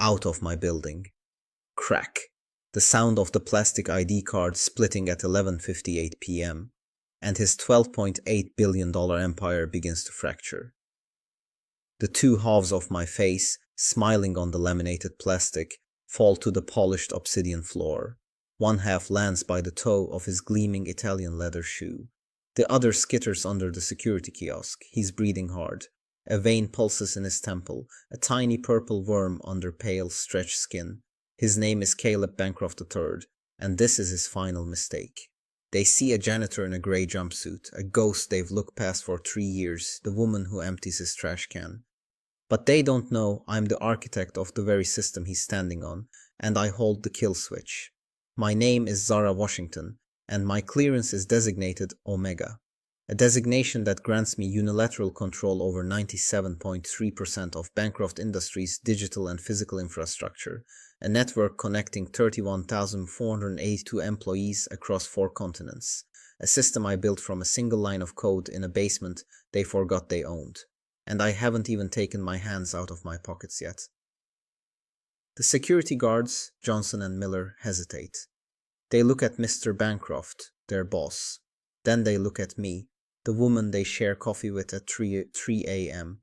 out of my building. Crack. The sound of the plastic ID card splitting at 11:58 p.m. and his $12.8 billion empire begins to fracture. The two halves of my face, smiling on the laminated plastic, fall to the polished obsidian floor. One half lands by the toe of his gleaming Italian leather shoe. The other skitters under the security kiosk. He's breathing hard. A vein pulses in his temple, a tiny purple worm under pale, stretched skin. His name is Caleb Bancroft III, and this is his final mistake. They see a janitor in a grey jumpsuit, a ghost they've looked past for 3 years, the woman who empties his trash can. But they don't know I'm the architect of the very system he's standing on, and I hold the kill switch. My name is Zara Washington, and my clearance is designated Omega, a designation that grants me unilateral control over 97.3% of Bancroft Industries' digital and physical infrastructure, a network connecting 31,482 employees across 4 continents, a system I built from a single line of code in a basement they forgot they owned. And I haven't even taken my hands out of my pockets yet. The security guards, Johnson and Miller, hesitate. They look at Mr. Bancroft, their boss. Then they look at me, the woman they share coffee with at 3 a.m.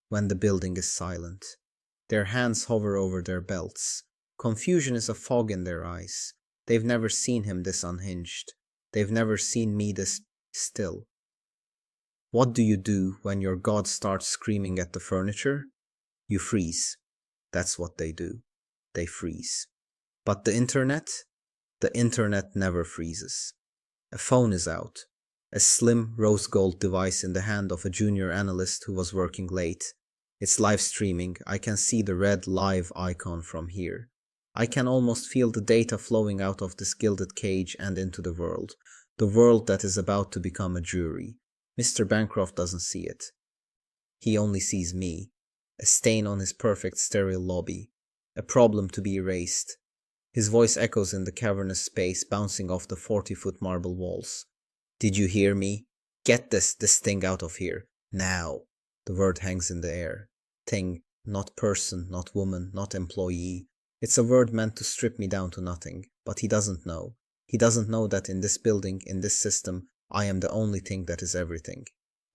when the building is silent. Their hands hover over their belts. Confusion is a fog in their eyes. They've never seen him this unhinged. They've never seen me this still. What do you do when your god starts screaming at the furniture? You freeze. That's what they do. They freeze. But the internet? The internet never freezes. A phone is out. A slim rose gold device in the hand of a junior analyst who was working late. It's live streaming. I can see the red live icon from here. I can almost feel the data flowing out of this gilded cage and into the world that is about to become a jury. Mr. Bancroft doesn't see it. He only sees me, a stain on his perfect sterile lobby, a problem to be erased. His voice echoes in the cavernous space, bouncing off the 40-foot marble walls. Did you hear me? Get this thing out of here. Now. The word hangs in the air. Thing, not person, not woman, not employee. It's a word meant to strip me down to nothing, but he doesn't know. He doesn't know that in this building, in this system, I am the only thing that is everything.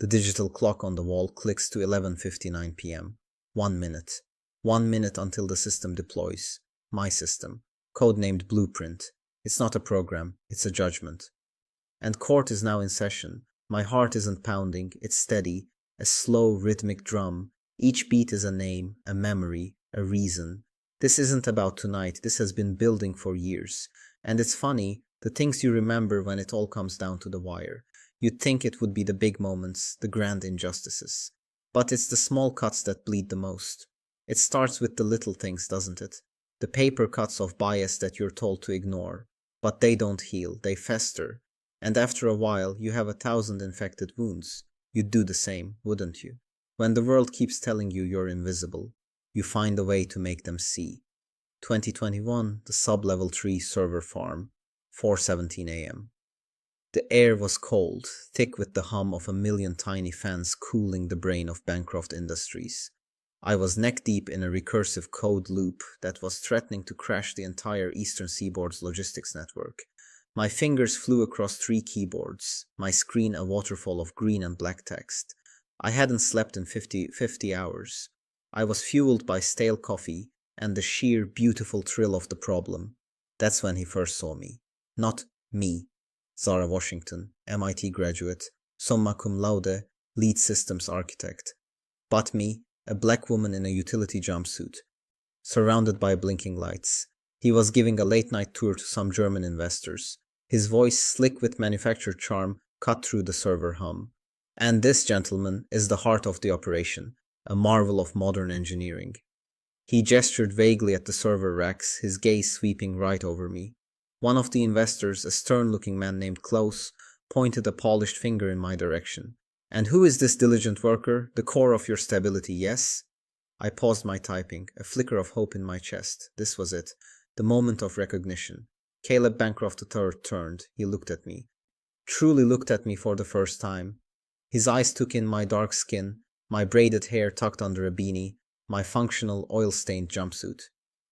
The digital clock on the wall clicks to 11:59 p.m. 1 minute. 1 minute until the system deploys. My system. Codenamed Blueprint. It's not a program, it's a judgment. And court is now in session. My heart isn't pounding, it's steady. A slow, rhythmic drum. Each beat is a name, a memory, a reason. This isn't about tonight, this has been building for years. And it's funny, the things you remember when it all comes down to the wire. You'd think it would be the big moments, the grand injustices. But it's the small cuts that bleed the most. It starts with the little things, doesn't it? The paper cuts of bias that you're told to ignore. But they don't heal, they fester. And after a while, you have 1,000 infected wounds. You'd do the same, wouldn't you? When the world keeps telling you you're invisible, you find a way to make them see. 2021, the sub-level 3 server farm, 4:17 a.m. The air was cold, thick with the hum of a million tiny fans cooling the brain of Bancroft Industries. I was neck-deep in a recursive code loop that was threatening to crash the entire Eastern Seaboard's logistics network. My fingers flew across 3 keyboards, my screen a waterfall of green and black text. I hadn't slept in 50 hours. I was fueled by stale coffee and the sheer beautiful thrill of the problem. That's when he first saw me. Not me, Zara Washington, MIT graduate, summa cum laude, lead systems architect. But me, a black woman in a utility jumpsuit, surrounded by blinking lights. He was giving a late-night tour to some German investors. His voice, slick with manufactured charm, cut through the server hum. And this, gentleman, is the heart of the operation, a marvel of modern engineering. He gestured vaguely at the server racks, his gaze sweeping right over me. One of the investors, a stern-looking man named Klaus, pointed a polished finger in my direction. And who is this diligent worker? The core of your stability, yes? I paused my typing, a flicker of hope in my chest. This was it, the moment of recognition. Caleb Bancroft III turned. He looked at me. Truly looked at me for the first time. His eyes took in my dark skin, my braided hair tucked under a beanie, my functional, oil-stained jumpsuit.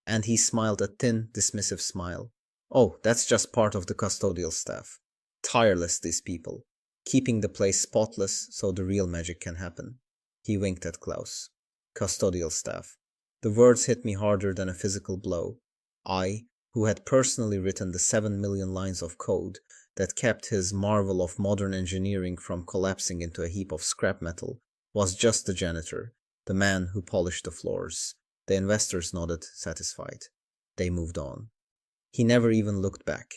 And he smiled a thin, dismissive smile. Oh, that's just part of the custodial staff. Tireless, these people. Keeping the place spotless so the real magic can happen. He winked at Klaus. Custodial staff. The words hit me harder than a physical blow. I, who had personally written the 7 million lines of code that kept his marvel of modern engineering from collapsing into a heap of scrap metal, was just the janitor, the man who polished the floors. The investors nodded, satisfied. They moved on. He never even looked back.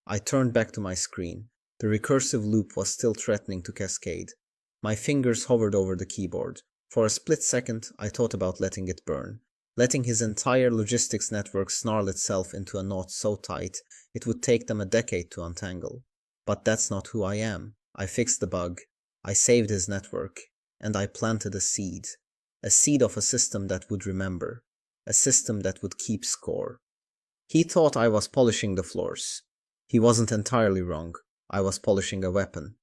I turned back to my screen. The recursive loop was still threatening to cascade. My fingers hovered over the keyboard. For a split second, I thought about letting it burn, letting his entire logistics network snarl itself into a knot so tight it would take them a decade to untangle. But that's not who I am. I fixed the bug. I saved his network. And I planted a seed. A seed of a system that would remember. A system that would keep score. He thought I was polishing the floors. He wasn't entirely wrong. I was polishing a weapon.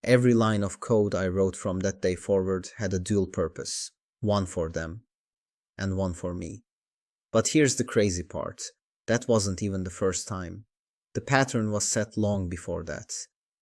Every line of code I wrote from that day forward had a dual purpose. One for them. And one for me. But here's the crazy part. That wasn't even the first time. The pattern was set long before that.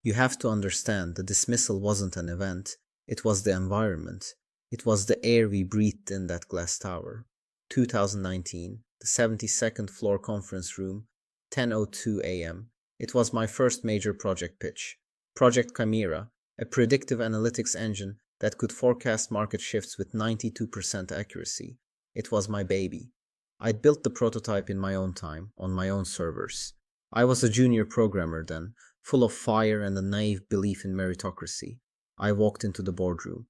You have to understand the dismissal wasn't an event. It was the environment. It was the air we breathed in that glass tower. 2019, the 72nd floor conference room, 10:02 a.m. It was my first major project pitch. Project Chimera, a predictive analytics engine that could forecast market shifts with 92% accuracy. It was my baby. I'd built the prototype in my own time, on my own servers. I was a junior programmer then, full of fire and a naive belief in meritocracy. I walked into the boardroom.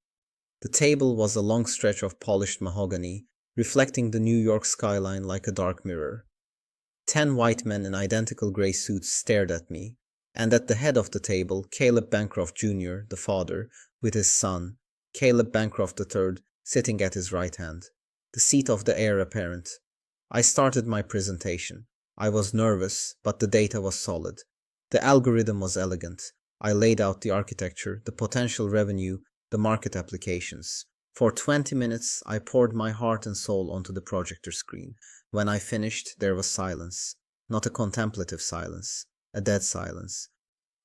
The table was a long stretch of polished mahogany, reflecting the New York skyline like a dark mirror. 10 white men in identical gray suits stared at me, and at the head of the table, Caleb Bancroft Jr., the father, with his son, Caleb Bancroft III, sitting at his right hand, the seat of the heir apparent. I started my presentation. I was nervous, but the data was solid. The algorithm was elegant. I laid out the architecture, the potential revenue, the market applications. For 20 minutes, I poured my heart and soul onto the projector screen. When I finished, there was silence. Not a contemplative silence. A dead silence.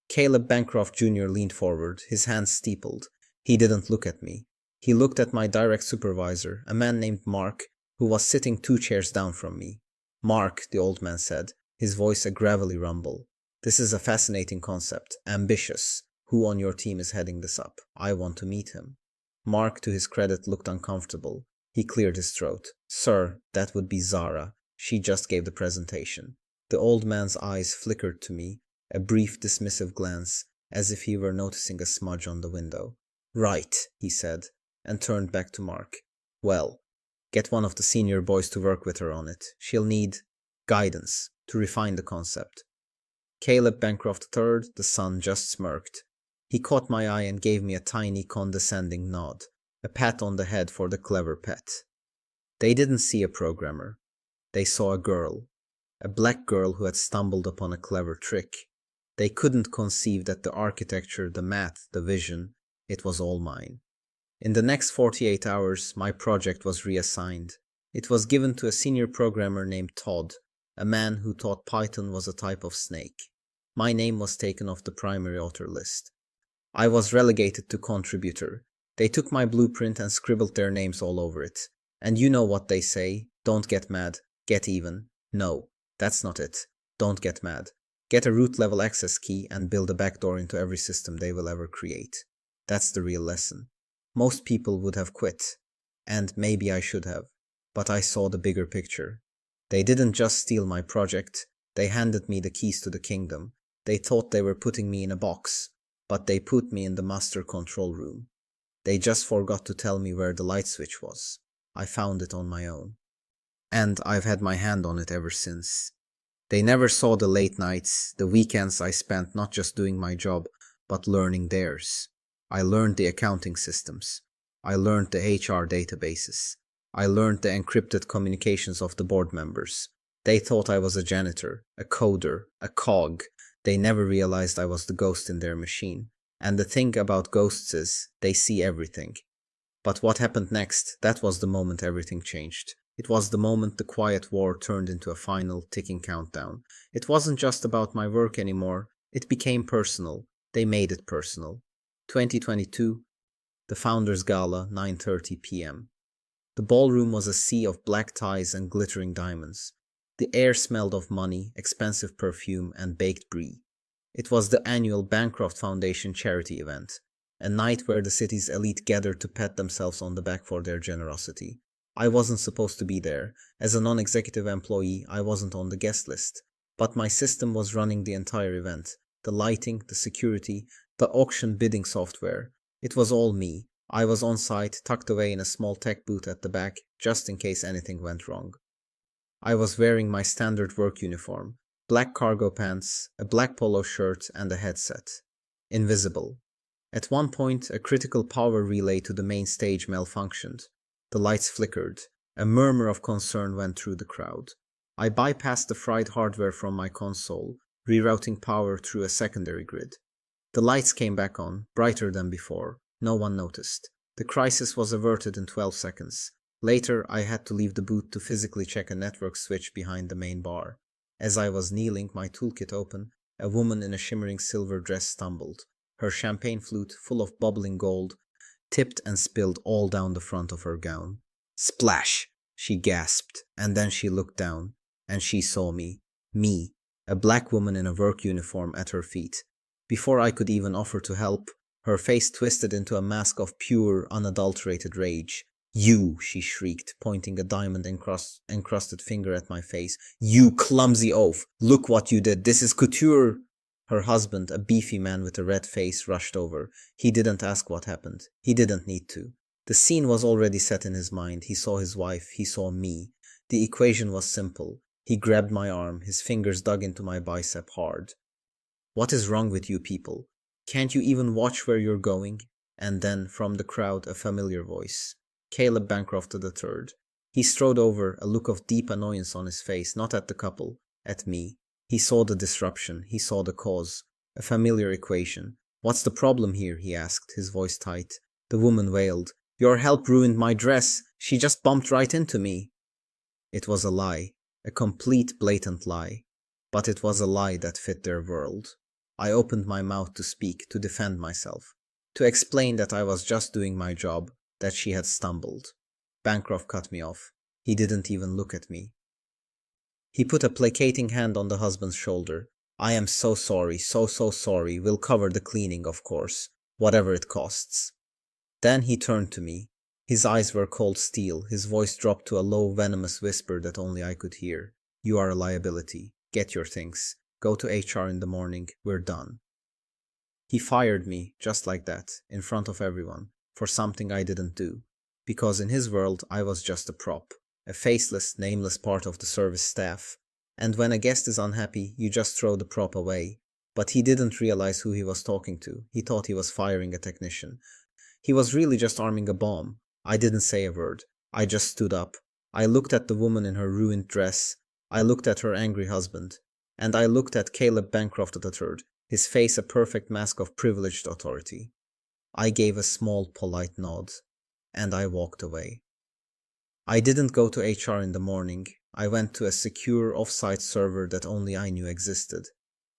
Caleb Bancroft Jr. leaned forward, his hands steepled. He didn't look at me. He looked at my direct supervisor, a man named Mark, who was sitting 2 chairs down from me. Mark, the old man said, his voice a gravelly rumble. This is a fascinating concept. Ambitious. Who on your team is heading this up? I want to meet him. Mark, to his credit, looked uncomfortable. He cleared his throat. Sir, that would be Zara. She just gave the presentation. The old man's eyes flickered to me, a brief dismissive glance, as if he were noticing a smudge on the window. Right, he said, and turned back to Mark. Well, get one of the senior boys to work with her on it. She'll need guidance to refine the concept. Caleb Bancroft III, the son, just smirked. He caught my eye and gave me a tiny condescending nod, a pat on the head for the clever pet. They didn't see a programmer. They saw a girl, a black girl who had stumbled upon a clever trick. They couldn't conceive that the architecture, the math, the vision, it was all mine. In the next 48 hours, my project was reassigned. It was given to a senior programmer named Todd, a man who thought Python was a type of snake. My name was taken off the primary author list. I was relegated to contributor. They took my blueprint and scribbled their names all over it. And you know what they say, don't get mad, get even. No, that's not it. Don't get mad. Get a root level access key and build a backdoor into every system they will ever create. That's the real lesson. Most people would have quit. And maybe I should have. But I saw the bigger picture. They didn't just steal my project, they handed me the keys to the kingdom. They thought they were putting me in a box, but they put me in the master control room. They just forgot to tell me where the light switch was. I found it on my own. And I've had my hand on it ever since. They never saw the late nights, the weekends I spent not just doing my job, but learning theirs. I learned the accounting systems. I learned the HR databases. I learned the encrypted communications of the board members. They thought I was a janitor, a coder, a cog. They never realized I was the ghost in their machine. And the thing about ghosts is, they see everything. But what happened next, that was the moment everything changed. It was the moment the quiet war turned into a final, ticking countdown. It wasn't just about my work anymore. It became personal. They made it personal. 2022, the Founders Gala, 9:30 p.m. The ballroom was a sea of black ties and glittering diamonds. The air smelled of money, expensive perfume, and baked brie. It was the annual Bancroft Foundation charity event, a night where the city's elite gathered to pat themselves on the back for their generosity. I wasn't supposed to be there. As a non-executive employee, I wasn't on the guest list. But my system was running the entire event. The lighting, the security, the auction bidding software. It was all me. I was on site, tucked away in a small tech booth at the back, just in case anything went wrong. I was wearing my standard work uniform, black cargo pants, a black polo shirt, and a headset. Invisible. At one point, a critical power relay to the main stage malfunctioned. The lights flickered. A murmur of concern went through the crowd. I bypassed the fried hardware from my console, rerouting power through a secondary grid. The lights came back on, brighter than before. No one noticed. The crisis was averted in 12 seconds. Later, I had to leave the booth to physically check a network switch behind the main bar. As I was kneeling, my toolkit open, a woman in a shimmering silver dress stumbled. Her champagne flute, full of bubbling gold, tipped and spilled all down the front of her gown. Splash! She gasped, and then she looked down, and she saw me. Me, a black woman in a work uniform at her feet. Before I could even offer to help, her face twisted into a mask of pure, unadulterated rage. "You," she shrieked, pointing a diamond-encrusted finger at my face. "You clumsy oaf! Look what you did! This is couture!" Her husband, a beefy man with a red face, rushed over. He didn't ask what happened. He didn't need to. The scene was already set in his mind. He saw his wife. He saw me. The equation was simple. He grabbed my arm. His fingers dug into my bicep hard. "What is wrong with you people? Can't you even watch where you're going?" And then, from the crowd, a familiar voice. Caleb Bancroft III. He strode over, a look of deep annoyance on his face, not at the couple, at me. He saw the disruption. He saw the cause. A familiar equation. "What's the problem here?" he asked, his voice tight. The woman wailed. "Your help ruined my dress. She just bumped right into me." It was a lie. A complete, blatant lie. But it was a lie that fit their world. I opened my mouth to speak, to defend myself, to explain that I was just doing my job, that she had stumbled. Bancroft cut me off. He didn't even look at me. He put a placating hand on the husband's shoulder. "I am so sorry, so sorry. We'll cover the cleaning, of course, whatever it costs." Then he turned to me. His eyes were cold steel. His voice dropped to a low, venomous whisper that only I could hear. "You are a liability. Get your things. Go to HR in the morning. We're done." He fired me, just like that, in front of everyone, for something I didn't do. Because in his world, I was just a prop, a faceless, nameless part of the service staff. And when a guest is unhappy, you just throw the prop away. But he didn't realize who he was talking to. He thought he was firing a technician. He was really just arming a bomb. I didn't say a word. I just stood up. I looked at the woman in her ruined dress. I looked at her angry husband. And I looked at Caleb Bancroft III, his face a perfect mask of privileged authority. I gave a small, polite nod, and I walked away. I didn't go to HR in the morning. I went to a secure off-site server that only I knew existed,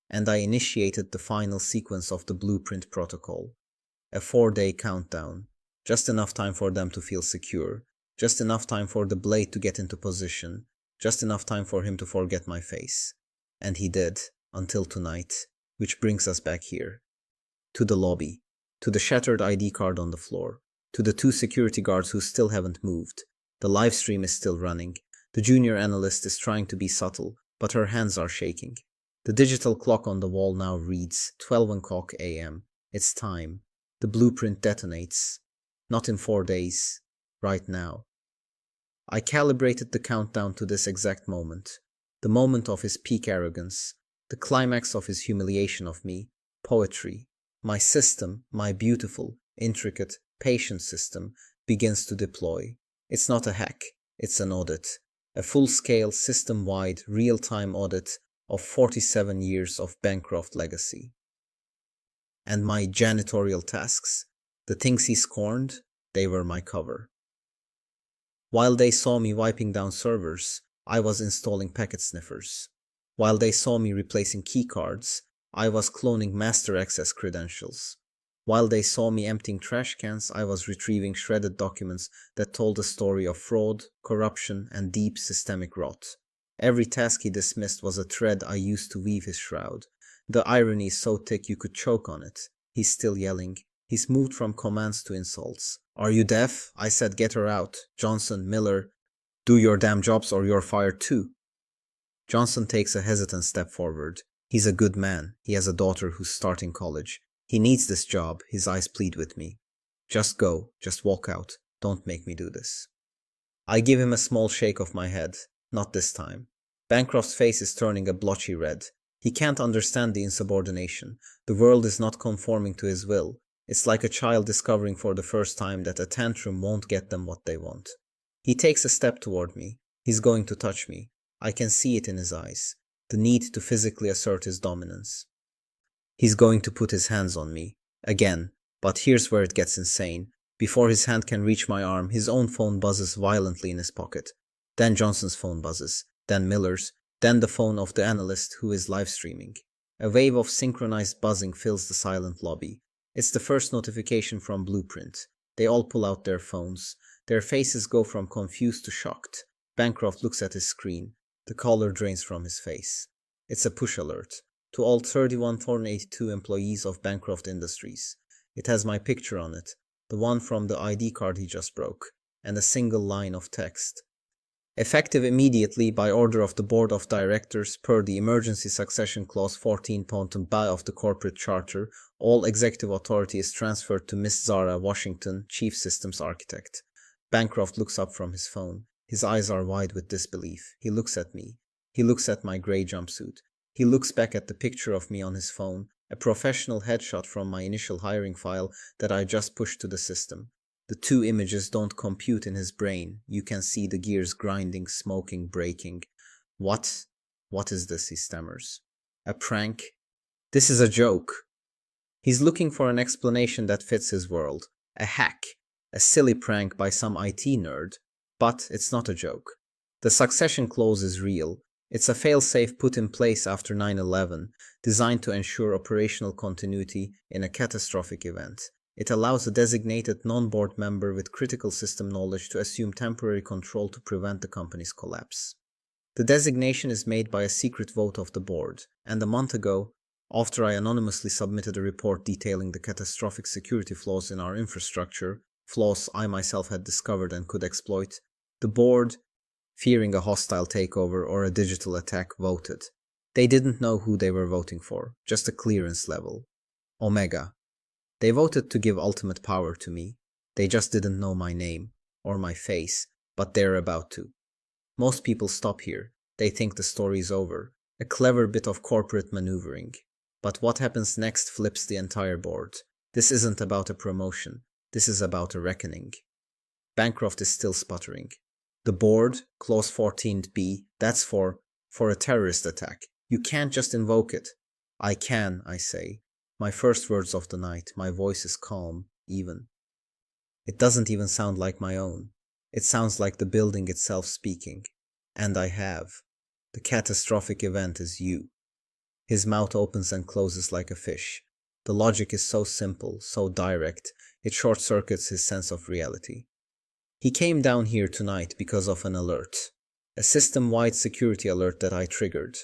and I initiated the final sequence of the blueprint protocol. A 4-day countdown, just enough time for them to feel secure, just enough time for the blade to get into position, just enough time for him to forget my face. And he did, until tonight, which brings us back here. To the lobby, to the shattered ID card on the floor, to the 2 security guards who still haven't moved. The live stream is still running. The junior analyst is trying to be subtle, but her hands are shaking. The digital clock on the wall now reads 12 a.m. It's time. The blueprint detonates. Not in 4 days. Right now. I calibrated the countdown to this exact moment. The moment of his peak arrogance, the climax of his humiliation of me, poetry. My system, my beautiful, intricate, patient system, begins to deploy. It's not a hack, it's an audit. A full-scale, system-wide, real-time audit of 47 years of Bancroft legacy. And my janitorial tasks, the things he scorned, they were my cover. While they saw me wiping down servers, I was installing packet sniffers. While they saw me replacing keycards, I was cloning master access credentials. While they saw me emptying trash cans, I was retrieving shredded documents that told a story of fraud, corruption, and deep systemic rot. Every task he dismissed was a thread I used to weave his shroud. The irony is so thick you could choke on it. He's still yelling. He's moved from commands to insults. "Are you deaf?" I said, "Get her out. Johnson, Miller, do your damn jobs or you're fired too." Johnson takes a hesitant step forward. He's a good man. He has a daughter who's starting college. He needs this job. His eyes plead with me. "Just go. Just walk out. Don't make me do this." I give him a small shake of my head. Not this time. Bancroft's face is turning a blotchy red. He can't understand the insubordination. The world is not conforming to his will. It's like a child discovering for the first time that a tantrum won't get them what they want. He takes a step toward me. He's going to touch me. I can see it in his eyes. The need to physically assert his dominance. He's going to put his hands on me. Again. But here's where it gets insane. Before his hand can reach my arm, his own phone buzzes violently in his pocket. Then Johnson's phone buzzes. Then Miller's. Then the phone of the analyst who is live streaming. A wave of synchronized buzzing fills the silent lobby. It's the first notification from Blueprint. They all pull out their phones. Their faces go from confused to shocked. Bancroft looks at his screen. The color drains from his face. It's a push alert. To all 31,482 employees of Bancroft Industries. It has my picture on it, the one from the ID card he just broke, and a single line of text. Effective immediately by order of the Board of Directors per the Emergency Succession Clause 14.2 of the Corporate Charter, all executive authority is transferred to Miss Zara Washington, Chief Systems Architect. Bancroft looks up from his phone. His eyes are wide with disbelief. He looks at me. He looks at my gray jumpsuit. He looks back at the picture of me on his phone, a professional headshot from my initial hiring file that I just pushed to the system. The two images don't compute in his brain. You can see the gears grinding, smoking, braking. What? What is this? He stammers. A prank? This is a joke. He's looking for an explanation that fits his world. A hack. A silly prank by some IT nerd. But it's not a joke. The succession clause is real. It's a failsafe put in place after 9/11, designed to ensure operational continuity in a catastrophic event. It allows a designated non-board member with critical system knowledge to assume temporary control to prevent the company's collapse. The designation is made by a secret vote of the board, and a month ago, after I anonymously submitted a report detailing the catastrophic security flaws in our infrastructure, flaws I myself had discovered and could exploit, the board, fearing a hostile takeover or a digital attack, voted. They didn't know who they were voting for, just a clearance level. Omega. They voted to give ultimate power to me. They just didn't know my name, or my face, but they're about to. Most people stop here. They think the story's over. A clever bit of corporate maneuvering. But what happens next flips the entire board. This isn't about a promotion. This is about a reckoning. Bancroft is still sputtering. The board, clause 14b, that's for a terrorist attack. You can't just invoke it. I can, I say. My first words of the night, my voice is calm, even. It doesn't even sound like my own. It sounds like the building itself speaking. And I have. The catastrophic event is you. His mouth opens and closes like a fish. The logic is so simple, so direct, it short-circuits his sense of reality. He came down here tonight because of an alert. A system-wide security alert that I triggered.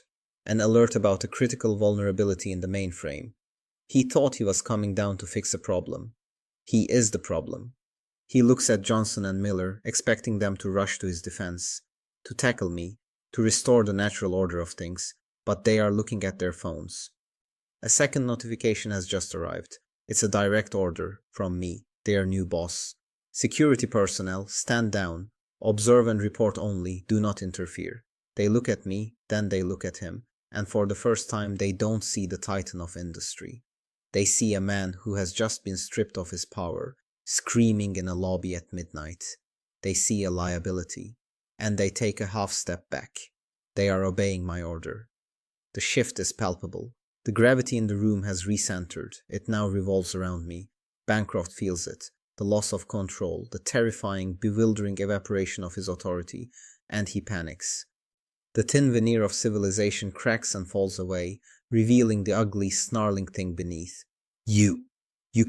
An alert about a critical vulnerability in the mainframe. He thought he was coming down to fix a problem. He is the problem. He looks at Johnson and Miller, expecting them to rush to his defense, to tackle me, to restore the natural order of things, but they are looking at their phones. A second notification has just arrived. It's a direct order from me, their new boss. Security personnel, stand down. Observe and report only, do not interfere. They look at me, then they look at him, and for the first time they don't see the titan of industry. They see a man who has just been stripped of his power, screaming in a lobby at midnight. They see a liability, and they take a half step back. They are obeying my order. The shift is palpable. The gravity in the room has recentered. It now revolves around me. Bancroft feels it. the loss of control, the terrifying, bewildering evaporation of his authority, and he panics. The thin veneer of civilization cracks and falls away, revealing the ugly, snarling thing beneath. You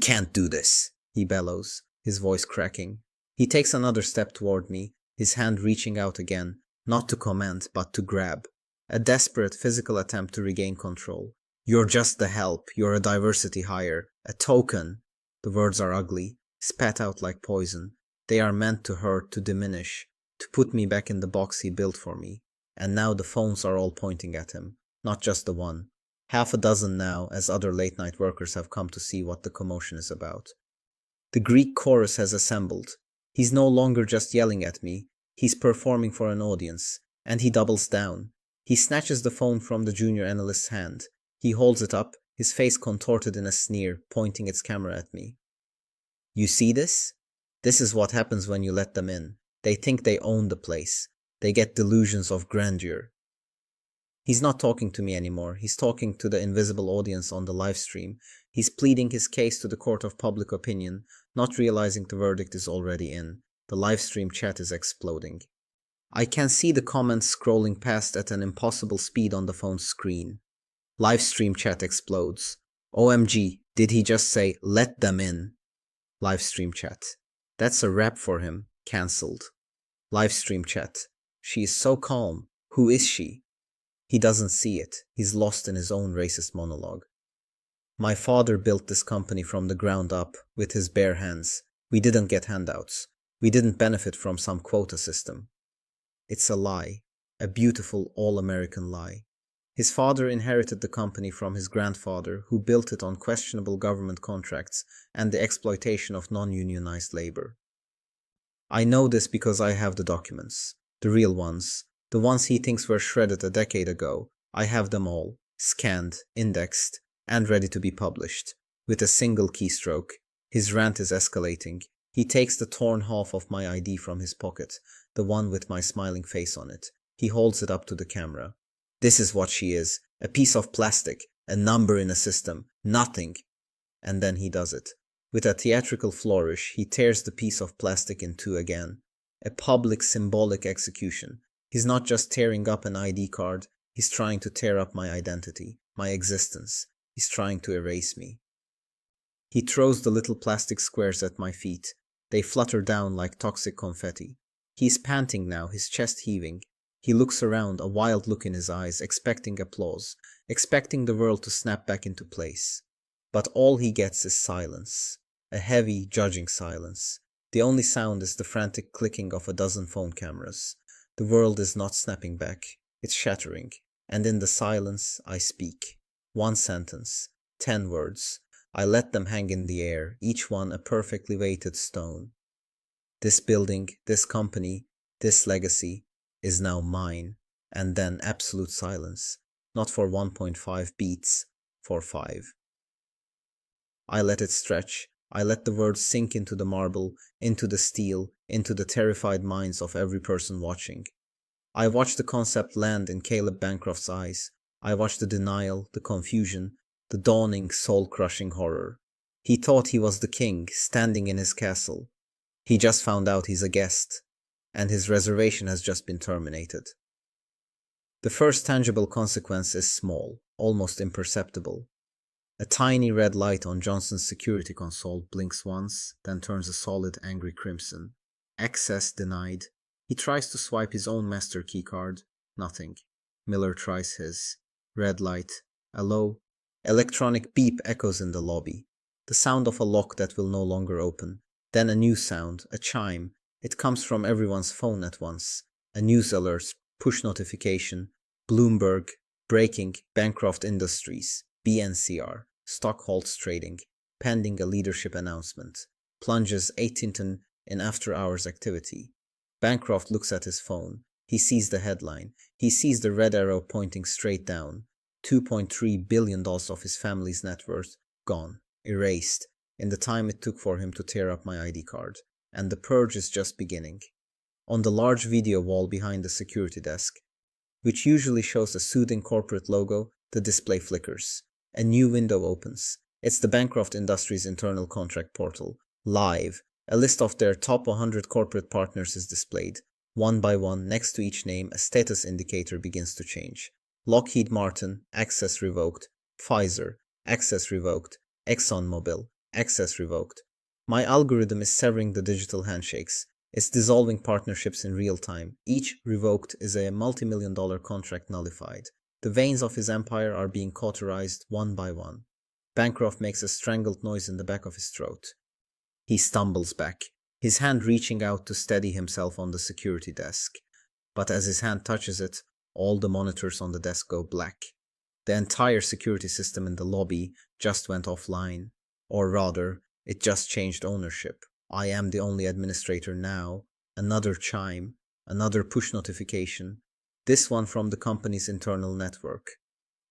can't do this, he bellows, his voice cracking. He takes another step toward me, his hand reaching out again, not to command, but to grab. A desperate physical attempt to regain control. You're just the help, you're a diversity hire, a token. The words are ugly, spat out like poison. They are meant to hurt, to diminish, to put me back in the box he built for me. And now the phones are all pointing at him, not just the one. Half a dozen now, as other late-night workers have come to see what the commotion is about. The Greek chorus has assembled. He's no longer just yelling at me, he's performing for an audience, and he doubles down. He snatches the phone from the junior analyst's hand. He holds it up, his face contorted in a sneer, pointing its camera at me. You see this? This is what happens when you let them in. They think they own the place. They get delusions of grandeur. He's not talking to me anymore. He's talking to the invisible audience on the live stream. He's pleading his case to the court of public opinion, not realizing the verdict is already in. The live stream chat is exploding. I can see the comments scrolling past at an impossible speed on the phone's screen. Live stream chat explodes. OMG, did he just say, let them in? Live stream chat. That's a wrap for him. Cancelled. Live stream chat. She is so calm. Who is she? He doesn't see it. He's lost in his own racist monologue. My father built this company from the ground up with his bare hands. We didn't get handouts. We didn't benefit from some quota system. It's a lie. A beautiful all-American lie. His father inherited the company from his grandfather, who built it on questionable government contracts and the exploitation of non-unionized labor. I know this because I have the documents. The real ones. The ones he thinks were shredded a decade ago. I have them all, scanned, indexed, and ready to be published. With a single keystroke. His rant is escalating. He takes the torn half of my ID from his pocket, the one with my smiling face on it. He holds it up to the camera. This is what she is. A piece of plastic. A number in a system. Nothing. And then he does it. With a theatrical flourish, he tears the piece of plastic in two again. A public symbolic execution. He's not just tearing up an ID card, he's trying to tear up my identity, my existence. He's trying to erase me. He throws the little plastic squares at my feet. They flutter down like toxic confetti. He's panting now, his chest heaving. He looks around, a wild look in his eyes, expecting applause, expecting the world to snap back into place. But all he gets is silence. A heavy, judging silence. The only sound is the frantic clicking of a dozen phone cameras. The world is not snapping back, it's shattering, and in the silence I speak. 1 sentence, 10 words. I let them hang in the air, each one a perfectly weighted stone. This building, this company, this legacy is now mine, and then absolute silence, not for 1.5 beats, for 5. I let it stretch. I let the words sink into the marble, into the steel, into the terrified minds of every person watching. I watched the concept land in Caleb Bancroft's eyes. I watched the denial, the confusion, the dawning soul-crushing horror. He thought he was the king, standing in his castle. He just found out he's a guest, and his reservation has just been terminated. The first tangible consequence is small, almost imperceptible. A tiny red light on Johnson's security console blinks once, then turns a solid, angry crimson. Access denied. He tries to swipe his own master key card. Nothing. Miller tries his. Red light. A low, electronic beep echoes in the lobby. The sound of a lock that will no longer open. Then a new sound, a chime. It comes from everyone's phone at once. A news alert, push notification. Bloomberg, breaking, Bancroft Industries, BNCR. Stock halts trading, pending a leadership announcement. Plunges 18th in after-hours activity. Bancroft looks at his phone. He sees the headline. He sees the red arrow pointing straight down. $2.3 billion of his family's net worth gone, erased, in the time it took for him to tear up my ID card. And the purge is just beginning. On the large video wall behind the security desk, which usually shows a soothing corporate logo, the display flickers. A new window opens. It's the Bancroft Industries internal contract portal, live, A list of their top 100 corporate partners is displayed. One by one, next to each name, a status indicator begins to change. Lockheed Martin, access revoked. Pfizer, access revoked. ExxonMobil, access revoked. My algorithm is severing the digital handshakes. It's dissolving partnerships in real time. Each revoked is a multi-million-dollar contract nullified. The veins of his empire are being cauterized one by one. Bancroft makes a strangled noise in the back of his throat. He stumbles back, his hand reaching out to steady himself on the security desk. But as his hand touches it, all the monitors on the desk go black. The entire security system in the lobby just went offline. Or rather, it just changed ownership. I am the only administrator now. Another chime, another push notification. This one from the company's internal network.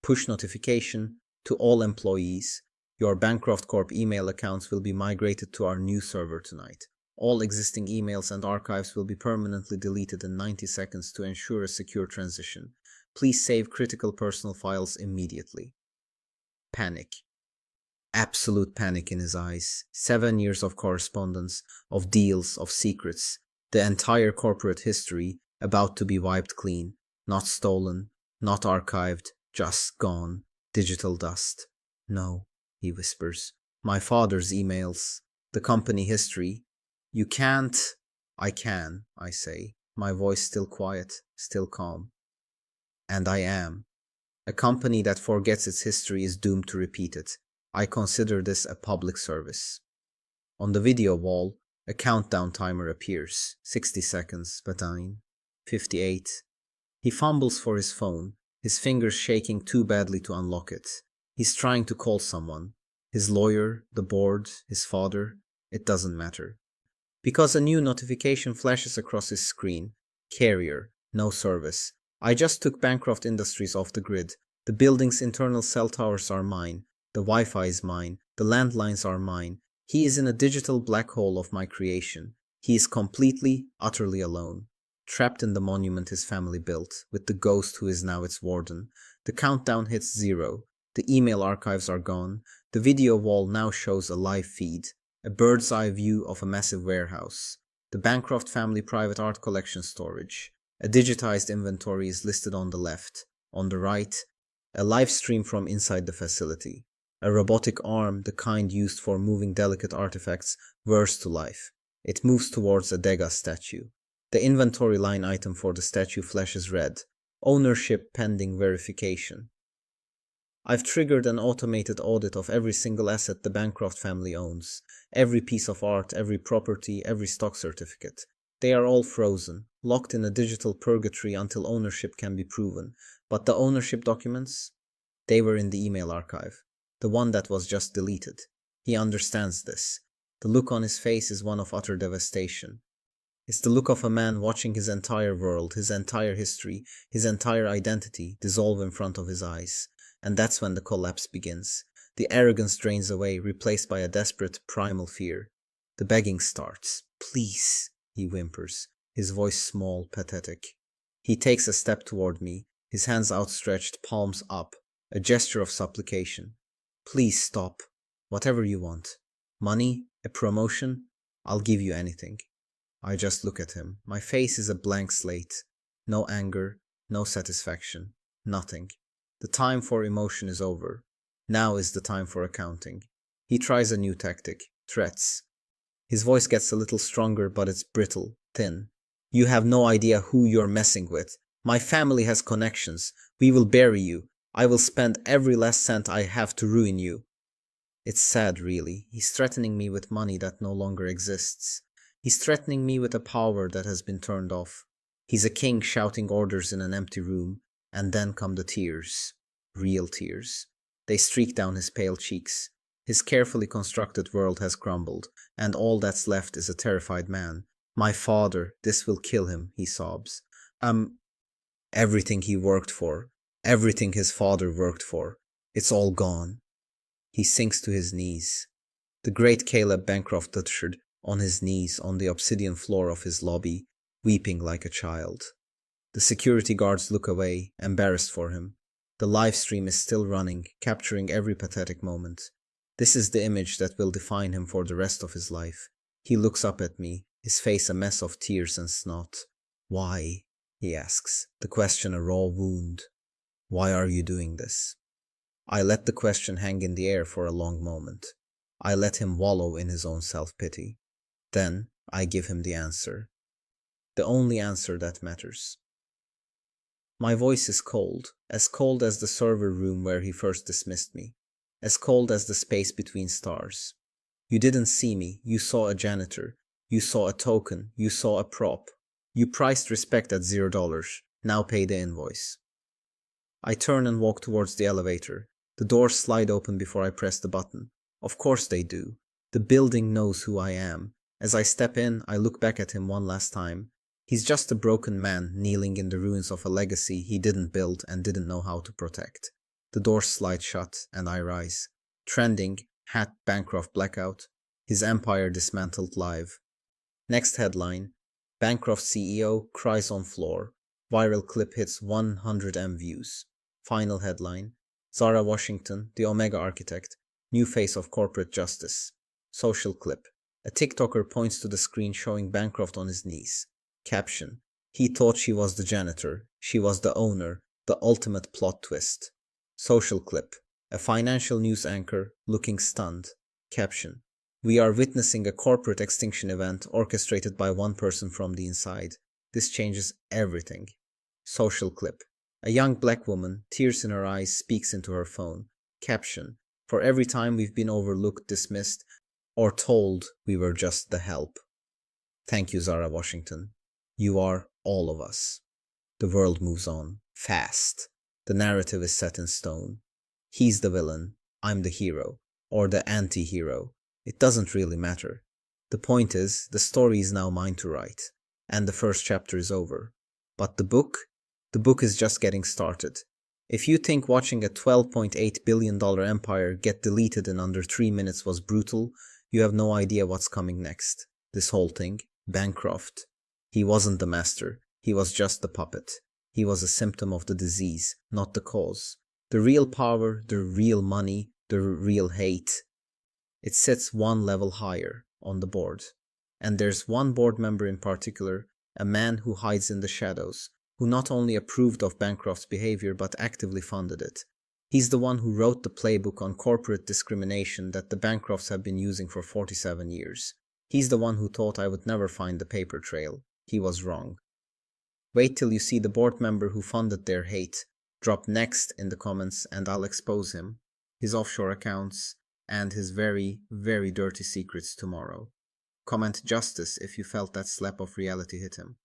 Push notification to all employees. Your Bancroft Corp email accounts will be migrated to our new server tonight. All existing emails and archives will be permanently deleted in 90 seconds to ensure a secure transition. Please save critical personal files immediately. Panic. Absolute panic in his eyes. 7 years of correspondence, of deals, of secrets. The entire corporate history about to be wiped clean. Not stolen, not archived, just gone. Digital dust. No, he whispers. My father's emails. The company history. You can't. I can, I say. My voice still quiet, still calm. And I am. A company that forgets its history is doomed to repeat it. I consider this a public service. On the video wall, a countdown timer appears. 60 seconds, 59, 58. He fumbles for his phone, his fingers shaking too badly to unlock it. He's trying to call someone. His lawyer, the board, his father. It doesn't matter. Because a new notification flashes across his screen. Carrier, no service. I just took Bancroft Industries off the grid. The building's internal cell towers are mine. The Wi-Fi is mine. The landlines are mine. He is in a digital black hole of my creation. He is completely, utterly alone. Trapped in the monument his family built, with the ghost who is now its warden. The countdown hits 0. The email archives are gone. The video wall now shows a live feed. A bird's eye view of a massive warehouse. The Bancroft family private art collection storage. A digitized inventory is listed on the left. On the right, a live stream from inside the facility. A robotic arm, the kind used for moving delicate artifacts, whirs to life. It moves towards a Degas statue. The inventory line item for the statue flashes red. Ownership pending verification. I've triggered an automated audit of every single asset the Bancroft family owns. Every piece of art, every property, every stock certificate. They are all frozen, locked in a digital purgatory until ownership can be proven. But the ownership documents? They were in the email archive. The one that was just deleted. He understands this. The look on his face is one of utter devastation. It's the look of a man watching his entire world, his entire history, his entire identity dissolve in front of his eyes. And that's when the collapse begins. The arrogance drains away, replaced by a desperate, primal fear. The begging starts. Please, he whimpers, his voice small, pathetic. He takes a step toward me, his hands outstretched, palms up, a gesture of supplication. Please stop. Whatever you want. Money? A promotion? I'll give you anything. I just look at him. My face is a blank slate. No anger, no satisfaction, nothing. The time for emotion is over. Now is the time for accounting. He tries a new tactic. Threats. His voice gets a little stronger, but it's brittle, thin. You have no idea who you're messing with. My family has connections. We will bury you. I will spend every last cent I have to ruin you. It's sad, really. He's threatening me with money that no longer exists. He's threatening me with a power that has been turned off. He's a king shouting orders in an empty room. And then come the tears. Real tears. They streak down his pale cheeks. His carefully constructed world has crumbled, and all that's left is a terrified man. My father, this will kill him, he sobs. Everything he worked for, everything his father worked for, it's all gone. He sinks to his knees. The great Caleb Bancroft uttered on his knees on the obsidian floor of his lobby, weeping like a child. The security guards look away, embarrassed for him. The live stream is still running, capturing every pathetic moment. This is the image that will define him for the rest of his life. He looks up at me, his face a mess of tears and snot. Why? He asks, the question a raw wound. Why are you doing this? I let the question hang in the air for a long moment. I let him wallow in his own self-pity. Then I give him the answer. The only answer that matters. My voice is cold as the server room where he first dismissed me, as cold as the space between stars. You didn't see me, you saw a janitor, you saw a token, you saw a prop. You priced respect at $0, now pay the invoice. I turn and walk towards the elevator. The doors slide open before I press the button. Of course they do. The building knows who I am. As I step in, I look back at him one last time. He's just a broken man kneeling in the ruins of a legacy he didn't build and didn't know how to protect. The doors slide shut and I rise. Trending, hat Bancroft blackout. His empire dismantled live. Next headline, Bancroft CEO cries on floor. Viral clip hits 100M views. Final headline, Zara Washington, the Omega architect, new face of corporate justice. Social clip. A TikToker points to the screen showing Bancroft on his knees. Caption, he thought she was the janitor. She was the owner. The ultimate plot twist. Social clip. A financial news anchor looking stunned. Caption, we are witnessing a corporate extinction event orchestrated by one person from the inside. This changes everything. Social clip. A young black woman, tears in her eyes, speaks into her phone. Caption, for every time we've been overlooked, dismissed, or told we were just the help. Thank you, Zara Washington. You are all of us. The world moves on, fast. The narrative is set in stone. He's the villain, I'm the hero, or the anti-hero. It doesn't really matter. The point is, the story is now mine to write, and the first chapter is over. But the book is just getting started. If you think watching a $12.8 billion empire get deleted in under 3 minutes was brutal, you have no idea what's coming next. This whole thing, Bancroft. He wasn't the master, he was just the puppet. He was a symptom of the disease, not the cause. The real power, the real money, the real hate. It sits one level higher on the board. And there's one board member in particular, a man who hides in the shadows, who not only approved of Bancroft's behavior but actively funded it. He's the one who wrote the playbook on corporate discrimination that the Bancrofts have been using for 47 years. He's the one who thought I would never find the paper trail. He was wrong. Wait till you see the board member who funded their hate. Drop next in the comments and I'll expose him, his offshore accounts, and his very, very dirty secrets tomorrow. Comment justice if you felt that slap of reality hit him.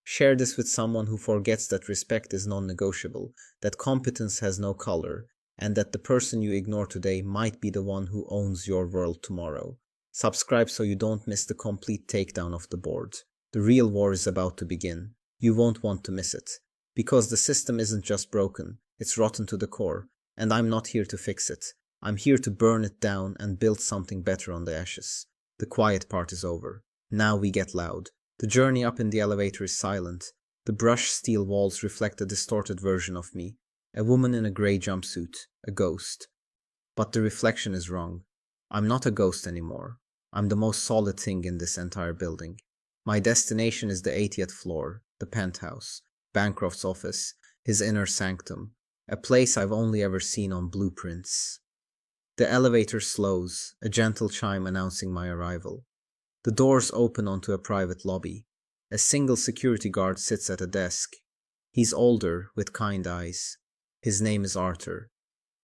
Share this with someone who forgets that respect is non-negotiable, that competence has no color, and that the person you ignore today might be the one who owns your world tomorrow. Subscribe so you don't miss the complete takedown of the board. The real war is about to begin. You won't want to miss it. Because the system isn't just broken, it's rotten to the core, and I'm not here to fix it. I'm here to burn it down and build something better on the ashes. The quiet part is over. Now we get loud. The journey up in the elevator is silent. The brushed steel walls reflect a distorted version of me. A woman in a grey jumpsuit. A ghost. But the reflection is wrong. I'm not a ghost anymore. I'm the most solid thing in this entire building. My destination is the 80th floor, the penthouse, Bancroft's office, his inner sanctum, a place I've only ever seen on blueprints. The elevator slows, a gentle chime announcing my arrival. The doors open onto a private lobby. A single security guard sits at a desk. He's older, with kind eyes. His name is Arthur.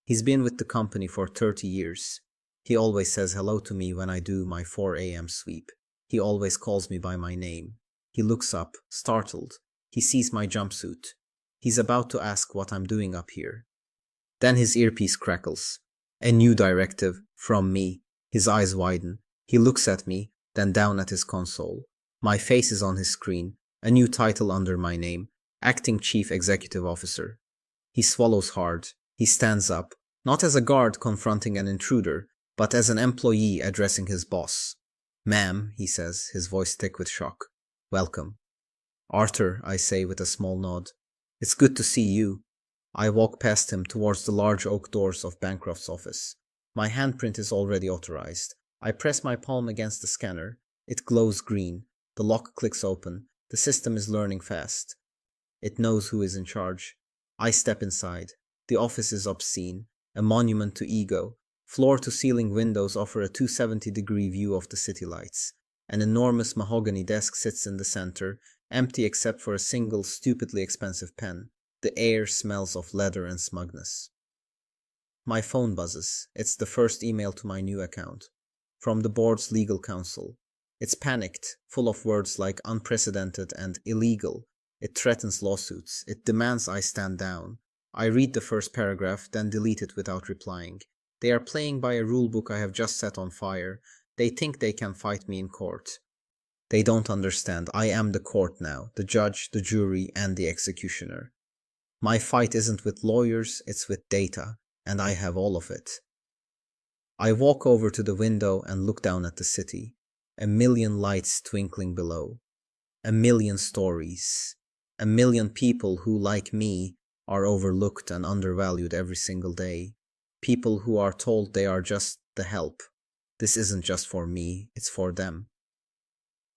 He's been with the company for 30 years. He always says hello to me when I do my 4 a.m. sweep. He always calls me by my name. He looks up, startled. He sees my jumpsuit. He's about to ask what I'm doing up here. Then his earpiece crackles. A new directive, from me. His eyes widen. He looks at me, then down at his console. My face is on his screen, a new title under my name, Acting Chief Executive Officer. He swallows hard. He stands up, not as a guard confronting an intruder, but as an employee addressing his boss. Ma'am, he says, his voice thick with shock. Welcome. Arthur, I say with a small nod. It's good to see you. I walk past him towards the large oak doors of Bancroft's office. My handprint is already authorized. I press my palm against the scanner. It glows green. The lock clicks open. The system is learning fast. It knows who is in charge. I step inside. The office is obscene, a monument to ego. Floor-to-ceiling windows offer a 270-degree view of the city lights. An enormous mahogany desk sits in the center, empty except for a single stupidly expensive pen. The air smells of leather and smugness. My phone buzzes. It's the first email to my new account. From the board's legal counsel. It's panicked, full of words like unprecedented and illegal. It threatens lawsuits. It demands I stand down. I read the first paragraph, then delete it without replying. They are playing by a rulebook I have just set on fire. They think they can fight me in court. They don't understand. I am the court now, the judge, the jury, and the executioner. My fight isn't with lawyers, it's with data, and I have all of it. I walk over to the window and look down at the city. A million lights twinkling below. A million stories. A million people who, like me, are overlooked and undervalued every single day. People who are told they are just the help. This isn't just for me, it's for them.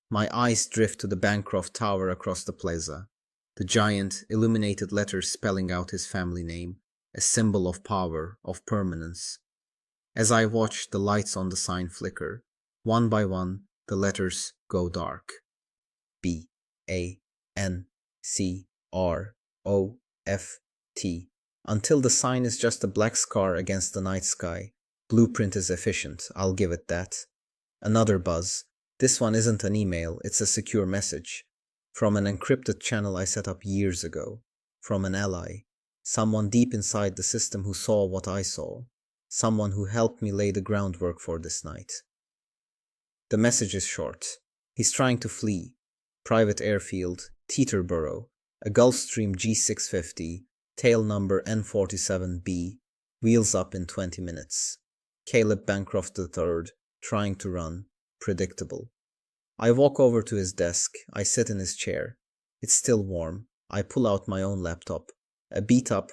My eyes drift to the Bancroft Tower across the plaza. The giant, illuminated letters spelling out his family name, a symbol of power, of permanence. As I watch, the lights on the sign flicker. One by one, the letters go dark. B-A-N-C-R-O-F-T. Until the sign is just a black scar against the night sky. Blueprint is efficient, I'll give it that. Another buzz. This one isn't an email, it's a secure message. From an encrypted channel I set up years ago. From an ally. Someone deep inside the system who saw what I saw. Someone who helped me lay the groundwork for this night. The message is short. He's trying to flee. Private airfield, Teterboro, a Gulfstream G650, tail number N47B, wheels up in 20 minutes. Caleb Bancroft III, trying to run, predictable. I walk over to his desk. I sit in his chair. It's still warm. I pull out my own laptop, a beat-up,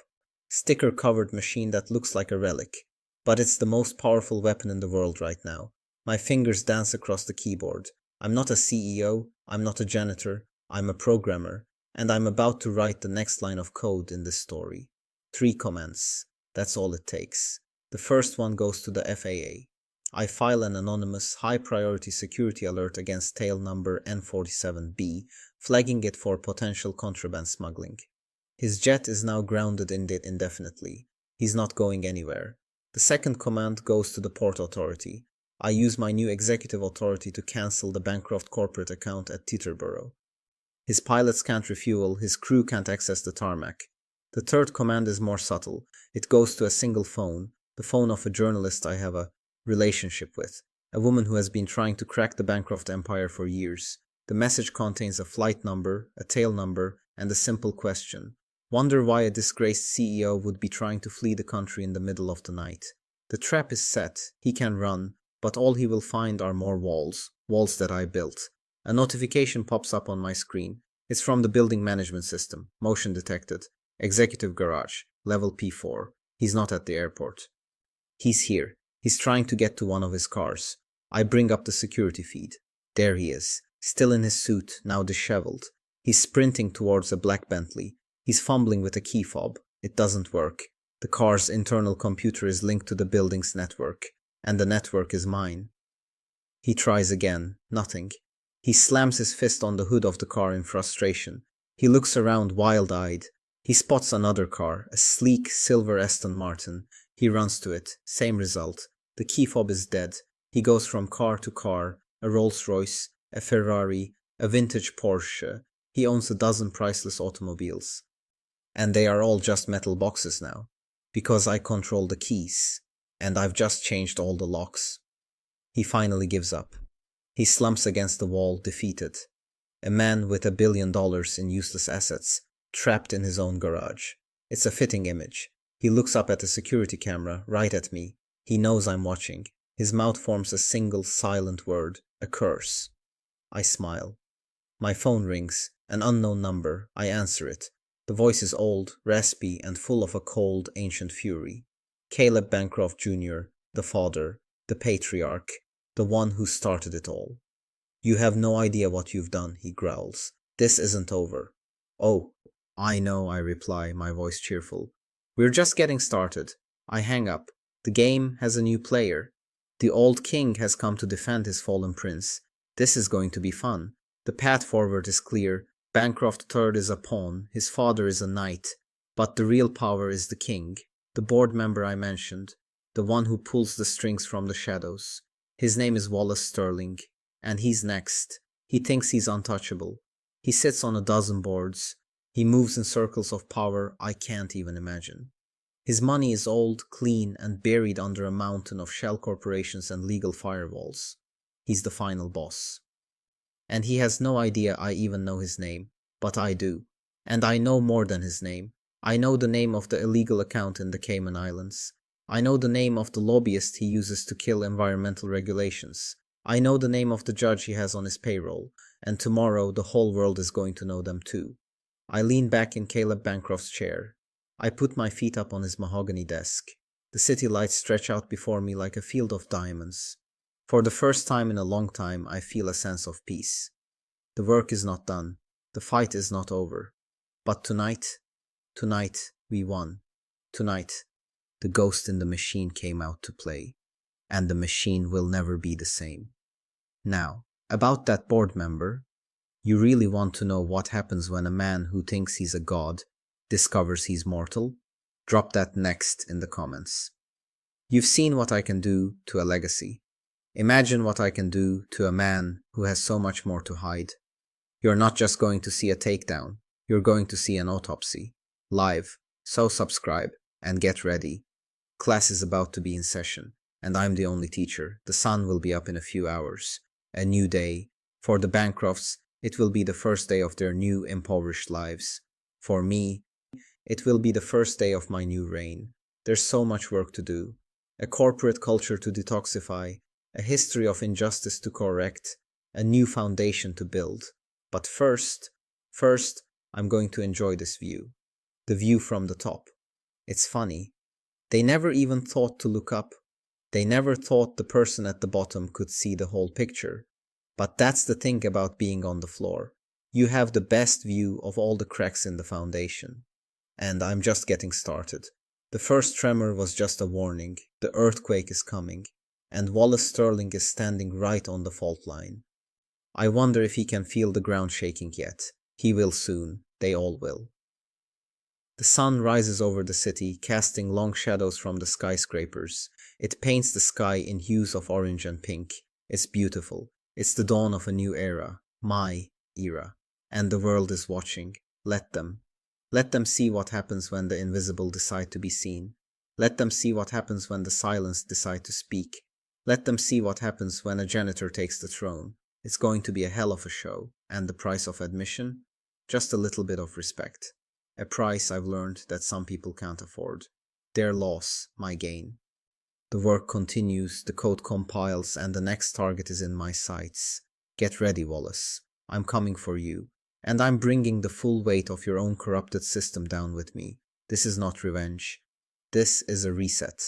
sticker-covered machine that looks like a relic. But it's the most powerful weapon in the world right now. My fingers dance across the keyboard. I'm not a CEO, I'm not a janitor, I'm a programmer, and I'm about to write the next line of code in this story. 3 comments. That's all it takes. The first one goes to the FAA. I file an anonymous, high-priority security alert against tail number N47B, flagging it for potential contraband smuggling. His jet is now grounded indefinitely. He's not going anywhere. The second command goes to the Port Authority. I use my new executive authority to cancel the Bancroft corporate account at Teterboro. His pilots can't refuel, his crew can't access the tarmac. The third command is more subtle. It goes to a single phone, the phone of a journalist I have a relationship with, a woman who has been trying to crack the Bancroft empire for years. The message contains a flight number, a tail number, and a simple question. Wonder why a disgraced CEO would be trying to flee the country in the middle of the night. The trap is set, he can run, but all he will find are more walls that I built. A notification pops up on my screen. It's from the building management system, motion detected, executive garage, level P4. He's not at the airport. He's here. He's trying to get to one of his cars. I bring up the security feed. There he is, still in his suit, now disheveled. He's sprinting towards a black Bentley. He's fumbling with a key fob. It doesn't work. The car's internal computer is linked to the building's network, and the network is mine. He tries again. Nothing. He slams his fist on the hood of the car in frustration. He looks around wild-eyed. He spots another car, a sleek silver Aston Martin. He runs to it. Same result. The key fob is dead. He goes from car to car, a Rolls-Royce, a Ferrari, a vintage Porsche. He owns a dozen priceless automobiles. And they are all just metal boxes now, because I control the keys, and I've just changed all the locks. He finally gives up. He slumps against the wall, defeated. A man with $1 billion in useless assets, trapped in his own garage. It's a fitting image. He looks up at the security camera, right at me. He knows I'm watching. His mouth forms a single silent word, a curse. I smile. My phone rings, an unknown number. I answer it. The voice is old, raspy, and full of a cold, ancient fury. Caleb Bancroft Jr., the father, the patriarch, the one who started it all. You have no idea what you've done, he growls. This isn't over. Oh, I know, I reply, my voice cheerful. We're just getting started. I hang up. The game has a new player. The old king has come to defend his fallen prince. This is going to be fun. The path forward is clear. Bancroft III is a pawn, his father is a knight. But the real power is the king, the board member I mentioned, the one who pulls the strings from the shadows. His name is Wallace Sterling, and he's next. He thinks he's untouchable. He sits on a dozen boards. He moves in circles of power I can't even imagine. His money is old, clean, and buried under a mountain of shell corporations and legal firewalls. He's the final boss. And he has no idea I even know his name, but I do. And I know more than his name. I know the name of the illegal account in the Cayman Islands. I know the name of the lobbyist he uses to kill environmental regulations. I know the name of the judge he has on his payroll, and tomorrow the whole world is going to know them too. I lean back in Caleb Bancroft's chair. I put my feet up on his mahogany desk. The city lights stretch out before me like a field of diamonds. For the first time in a long time, I feel a sense of peace. The work is not done. The fight is not over. But tonight, we won. Tonight, the ghost in the machine came out to play. And the machine will never be the same. Now, about that board member, you really want to know what happens when a man who thinks he's a god discovers he's mortal? Drop that next in the comments. You've seen what I can do to a legacy. Imagine what I can do to a man who has so much more to hide. You're not just going to see a takedown, you're going to see an autopsy. Live, so subscribe and get ready. Class is about to be in session, and I'm the only teacher. The sun will be up in a few hours. A new day. For the Bancrofts, it will be the first day of their new impoverished lives. For me, it will be the first day of my new reign. There's so much work to do. A corporate culture to detoxify, a history of injustice to correct, a new foundation to build. But first, I'm going to enjoy this view. The view from the top. It's funny. They never even thought to look up. They never thought the person at the bottom could see the whole picture. But that's the thing about being on the floor. You have the best view of all the cracks in the foundation. And I'm just getting started. The first tremor was just a warning. The earthquake is coming. And Wallace Sterling is standing right on the fault line. I wonder if he can feel the ground shaking yet. He will soon. They all will. The sun rises over the city, casting long shadows from the skyscrapers. It paints the sky in hues of orange and pink. It's beautiful. It's the dawn of a new era. My era. And the world is watching. Let them. Let them see what happens when the invisible decide to be seen. Let them see what happens when the silenced decide to speak. Let them see what happens when a janitor takes the throne. It's going to be a hell of a show. And the price of admission? Just a little bit of respect. A price I've learned that some people can't afford. Their loss, my gain. The work continues, the code compiles, and the next target is in my sights. Get ready, Wallace. I'm coming for you. And I'm bringing the full weight of your own corrupted system down with me. This is not revenge. This is a reset.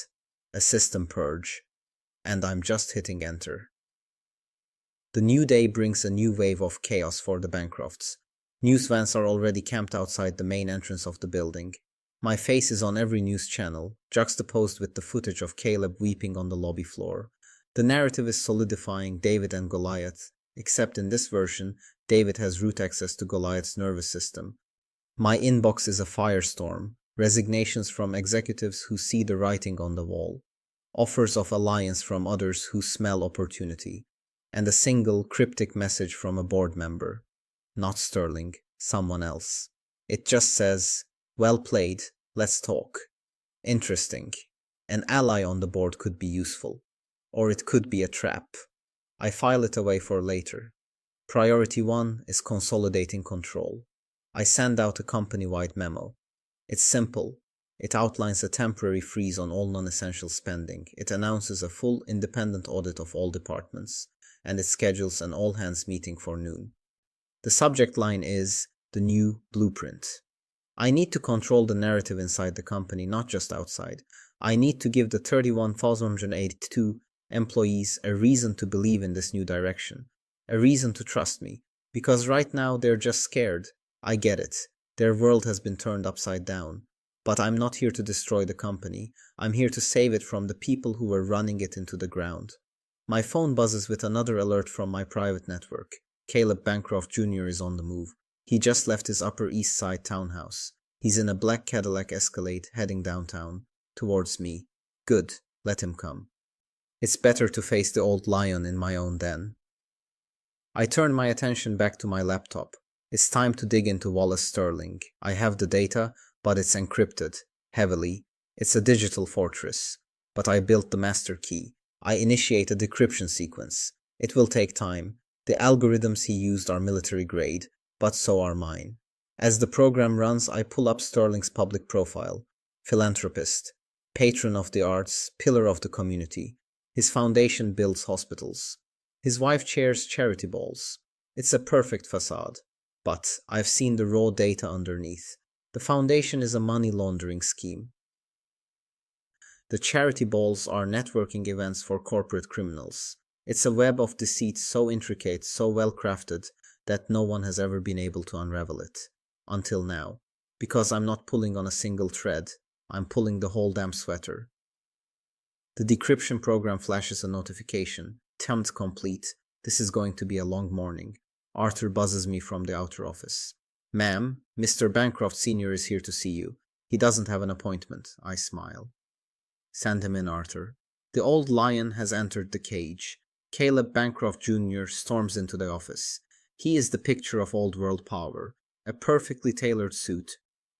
A system purge. And I'm just hitting enter. The new day brings a new wave of chaos for the Bancrofts. News vans are already camped outside the main entrance of the building. My face is on every news channel, juxtaposed with the footage of Caleb weeping on the lobby floor. The narrative is solidifying David and Goliath, except in this version, David has root access to Goliath's nervous system. My inbox is a firestorm, resignations from executives who see the writing on the wall, offers of alliance from others who smell opportunity, and a single cryptic message from a board member. Not Sterling, someone else. It just says, well played, let's talk. Interesting. An ally on the board could be useful. Or it could be a trap. I file it away for later. Priority 1 is consolidating control. I send out a company-wide memo. It's simple. It outlines a temporary freeze on all non-essential spending. It announces a full independent audit of all departments. And it schedules an all-hands meeting for noon. The subject line is the new blueprint. I need to control the narrative inside the company, not just outside. I need to give the 31,182 employees a reason to believe in this new direction, a reason to trust me. Because right now they're just scared. I get it. Their world has been turned upside down. But I'm not here to destroy the company. I'm here to save it from the people who were running it into the ground. My phone buzzes with another alert from my private network. Caleb Bancroft Jr. is on the move. He just left his Upper East Side townhouse. He's in a black Cadillac Escalade heading downtown, towards me. Good, let him come. It's better to face the old lion in my own den. I turn my attention back to my laptop. It's time to dig into Wallace Sterling. I have the data, but it's encrypted, heavily. It's a digital fortress. But I built the master key. I initiate a decryption sequence. It will take time. The algorithms he used are military grade, but so are mine. As the program runs, I pull up Sterling's public profile. Philanthropist, patron of the arts, pillar of the community. His foundation builds hospitals. His wife chairs charity balls. It's a perfect facade. But I've seen the raw data underneath. The foundation is a money laundering scheme. The charity balls are networking events for corporate criminals. It's a web of deceit so intricate, so well crafted, that no one has ever been able to unravel it. Until now. Because I'm not pulling on a single thread. I'm pulling the whole damn sweater. The decryption program flashes a notification. Attempt complete. This is going to be a long morning. Arthur buzzes me from the outer office. Ma'am, Mr. Bancroft Sr. is here to see you. He doesn't have an appointment. I smile. Send him in, Arthur. The old lion has entered the cage. Caleb Bancroft Jr. storms into the office. He is the picture of old world power. A perfectly tailored suit,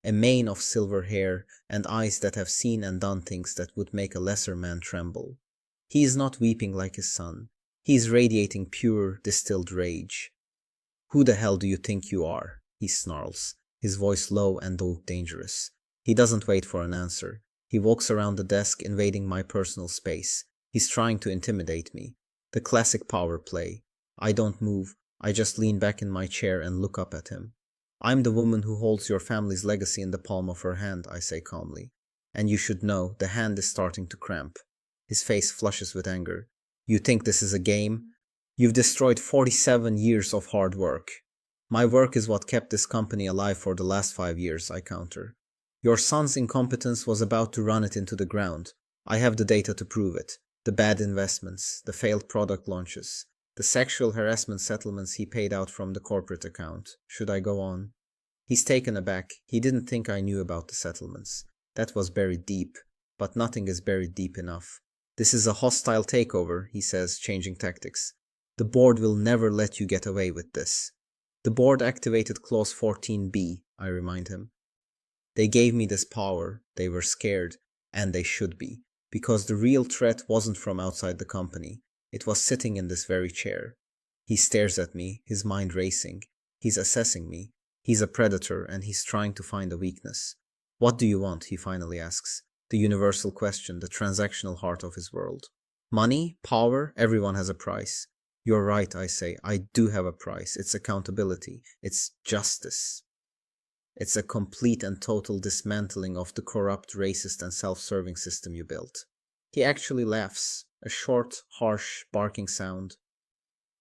a mane of silver hair, and eyes that have seen and done things that would make a lesser man tremble. He is not weeping like his son. He is radiating pure, distilled rage. Who the hell do you think you are? He snarls, his voice low and dangerous. He doesn't wait for an answer. He walks around the desk, invading my personal space. He's trying to intimidate me. The classic power play. I don't move. I just lean back in my chair and look up at him. I'm the woman who holds your family's legacy in the palm of her hand, I say calmly. And you should know, the hand is starting to cramp. His face flushes with anger. You think this is a game? You've destroyed 47 years of hard work. My work is what kept this company alive for the last 5 years, I counter. Your son's incompetence was about to run it into the ground. I have the data to prove it. The bad investments, the failed product launches, the sexual harassment settlements he paid out from the corporate account. Should I go on? He's taken aback. He didn't think I knew about the settlements. That was buried deep. But nothing is buried deep enough. This is a hostile takeover, he says, changing tactics. The board will never let you get away with this. The board activated Clause 14B, I remind him. They gave me this power. They were scared. And they should be. Because the real threat wasn't from outside the company. It was sitting in this very chair. He stares at me, his mind racing. He's assessing me. He's a predator and he's trying to find a weakness. What do you want? He finally asks. The universal question, the transactional heart of his world. Money? Power? Everyone has a price. You're right, I say. I do have a price. It's accountability. It's justice. It's a complete and total dismantling of the corrupt, racist, and self-serving system you built. He actually laughs, a short, harsh, barking sound.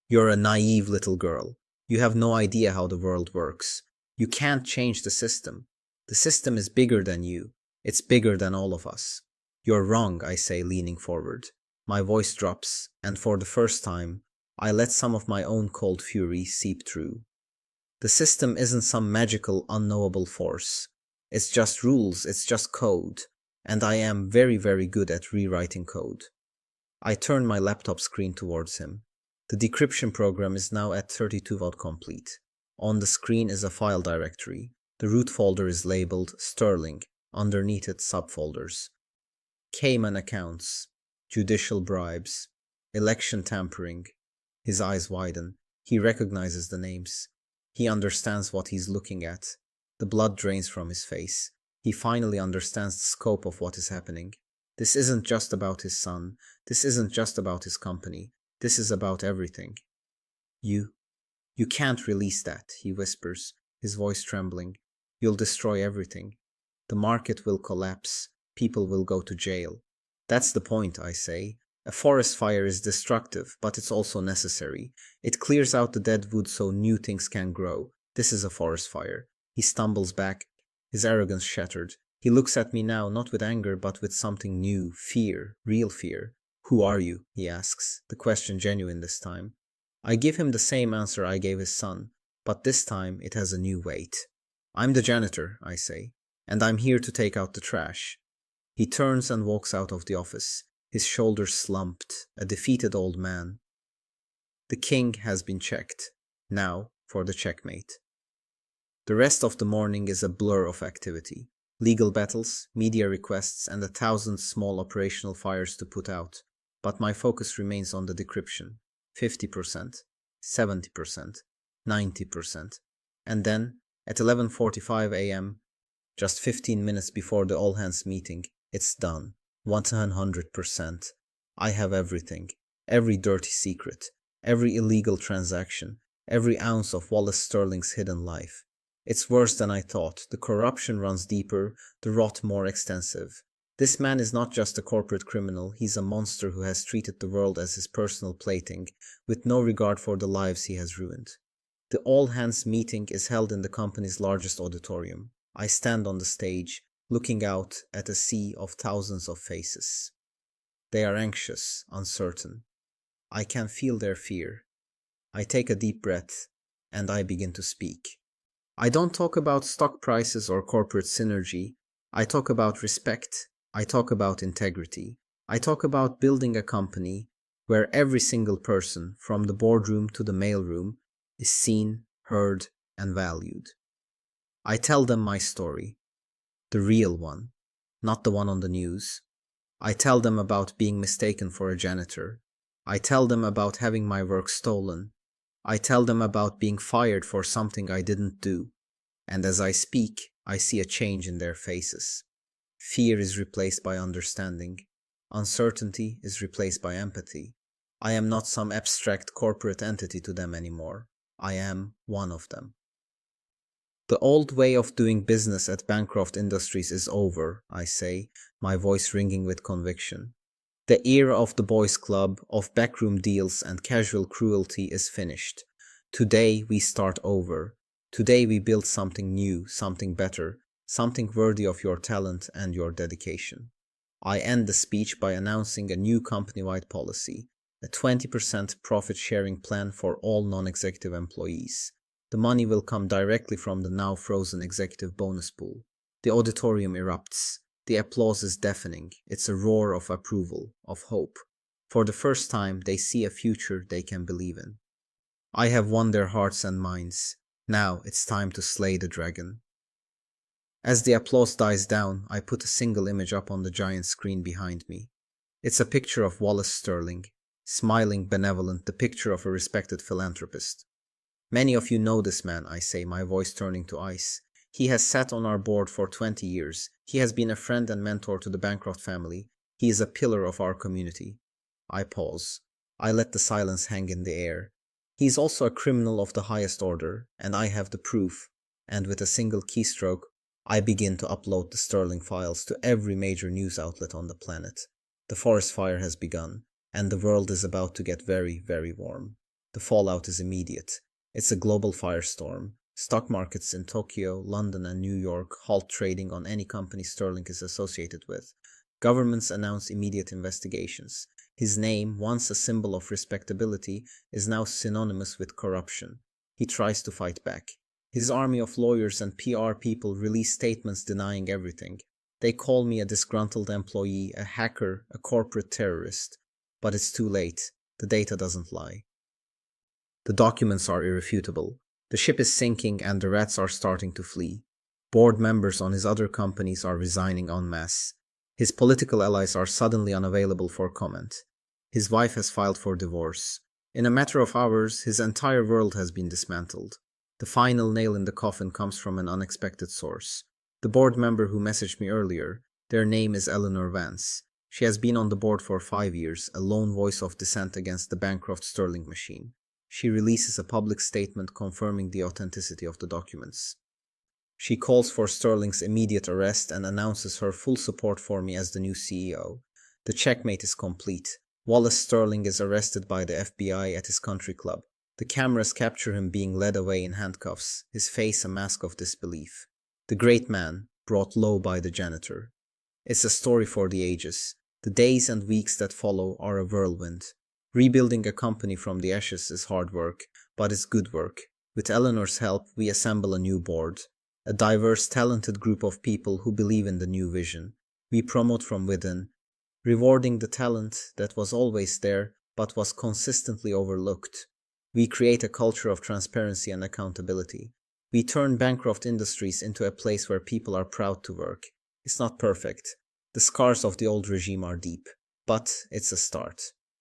You're a naive little girl. You have no idea how the world works. You can't change the system. The system is bigger than you. It's bigger than all of us. You're wrong, I say, leaning forward. My voice drops, and for the first time, I let some of my own cold fury seep through. The system isn't some magical, unknowable force. It's just rules, it's just code. And I am very, very good at rewriting code. I turn my laptop screen towards him. The decryption program is now at 32 complete. On the screen is a file directory. The root folder is labeled Sterling. Underneath it, subfolders. Cayman accounts. Judicial bribes. Election tampering. His eyes widen. He recognizes the names. He understands what he's looking at. The blood drains from his face. He finally understands the scope of what is happening. This isn't just about his son. This isn't just about his company. This is about everything. You can't release that, he whispers, his voice trembling. You'll destroy everything. The market will collapse. People will go to jail. That's the point, I say. A forest fire is destructive, but it's also necessary. It clears out the dead wood so new things can grow. This is a forest fire. He stumbles back, his arrogance shattered. He looks at me now, not with anger, but with something new, fear, real fear. Who are you? He asks, the question genuine this time. I give him the same answer I gave his son, but this time it has a new weight. I'm the janitor, I say, and I'm here to take out the trash. He turns and walks out of the office, his shoulders slumped, a defeated old man. The king has been checked. Now for the checkmate. The rest of the morning is a blur of activity. Legal battles, media requests, and 1,000 small operational fires to put out. But my focus remains on the decryption. 50%, 70%, 90%. And then, at 11:45 a.m., just 15 minutes before the all-hands meeting, it's done. 100%. I have everything. Every dirty secret. Every illegal transaction. Every ounce of Wallace Sterling's hidden life. It's worse than I thought. The corruption runs deeper, the rot more extensive. This man is not just a corporate criminal, he's a monster who has treated the world as his personal plaything, with no regard for the lives he has ruined. The all-hands meeting is held in the company's largest auditorium. I stand on the stage, looking out at a sea of thousands of faces. They are anxious, uncertain. I can feel their fear. I take a deep breath, and I begin to speak. I don't talk about stock prices or corporate synergy. I talk about respect. I talk about integrity. I talk about building a company where every single person, from the boardroom to the mailroom, is seen, heard, and valued. I tell them my story, the real one, not the one on the news. I tell them about being mistaken for a janitor. I tell them about having my work stolen. I tell them about being fired for something I didn't do. And as I speak, I see a change in their faces. Fear is replaced by understanding. Uncertainty is replaced by empathy. I am not some abstract corporate entity to them anymore. I am one of them. The old way of doing business at Bancroft Industries is over, I say, my voice ringing with conviction. The era of the boys' club, of backroom deals and casual cruelty is finished. Today we start over. Today we build something new, something better, something worthy of your talent and your dedication. I end the speech by announcing a new company-wide policy, a 20% profit-sharing plan for all non-executive employees. The money will come directly from the now frozen executive bonus pool. The auditorium erupts. The applause is deafening. It's a roar of approval, of hope. For the first time, they see a future they can believe in. I have won their hearts and minds. Now it's time to slay the dragon. As the applause dies down, I put a single image up on the giant screen behind me. It's a picture of Wallace Sterling, smiling, benevolent, the picture of a respected philanthropist. Many of you know this man, I say, my voice turning to ice. He has sat on our board for 20 years. He has been a friend and mentor to the Bancroft family. He is a pillar of our community. I pause. I let the silence hang in the air. He is also a criminal of the highest order, and I have the proof. And with a single keystroke, I begin to upload the Sterling files to every major news outlet on the planet. The forest fire has begun, and the world is about to get very, very warm. The fallout is immediate. It's a global firestorm. Stock markets in Tokyo, London, and New York halt trading on any company Sterling is associated with. Governments announce immediate investigations. His name, once a symbol of respectability, is now synonymous with corruption. He tries to fight back. His army of lawyers and PR people release statements denying everything. They call me a disgruntled employee, a hacker, a corporate terrorist. But it's too late. The data doesn't lie. The documents are irrefutable. The ship is sinking and the rats are starting to flee. Board members on his other companies are resigning en masse. His political allies are suddenly unavailable for comment. His wife has filed for divorce. In a matter of hours, his entire world has been dismantled. The final nail in the coffin comes from an unexpected source. The board member who messaged me earlier, their name is Eleanor Vance. She has been on the board for 5 years, a lone voice of dissent against the Bancroft Sterling machine. She releases a public statement confirming the authenticity of the documents. She calls for Sterling's immediate arrest and announces her full support for me as the new CEO. The checkmate is complete. Wallace Sterling is arrested by the FBI at his country club. The cameras capture him being led away in handcuffs, his face a mask of disbelief. The great man, brought low by the janitor. It's a story for the ages. The days and weeks that follow are a whirlwind. Rebuilding a company from the ashes is hard work, but it's good work. With Eleanor's help, we assemble a new board. A diverse, talented group of people who believe in the new vision. We promote from within, rewarding the talent that was always there but was consistently overlooked. We create a culture of transparency and accountability. We turn bankrupt industries into a place where people are proud to work. It's not perfect. The scars of the old regime are deep, but it's a start.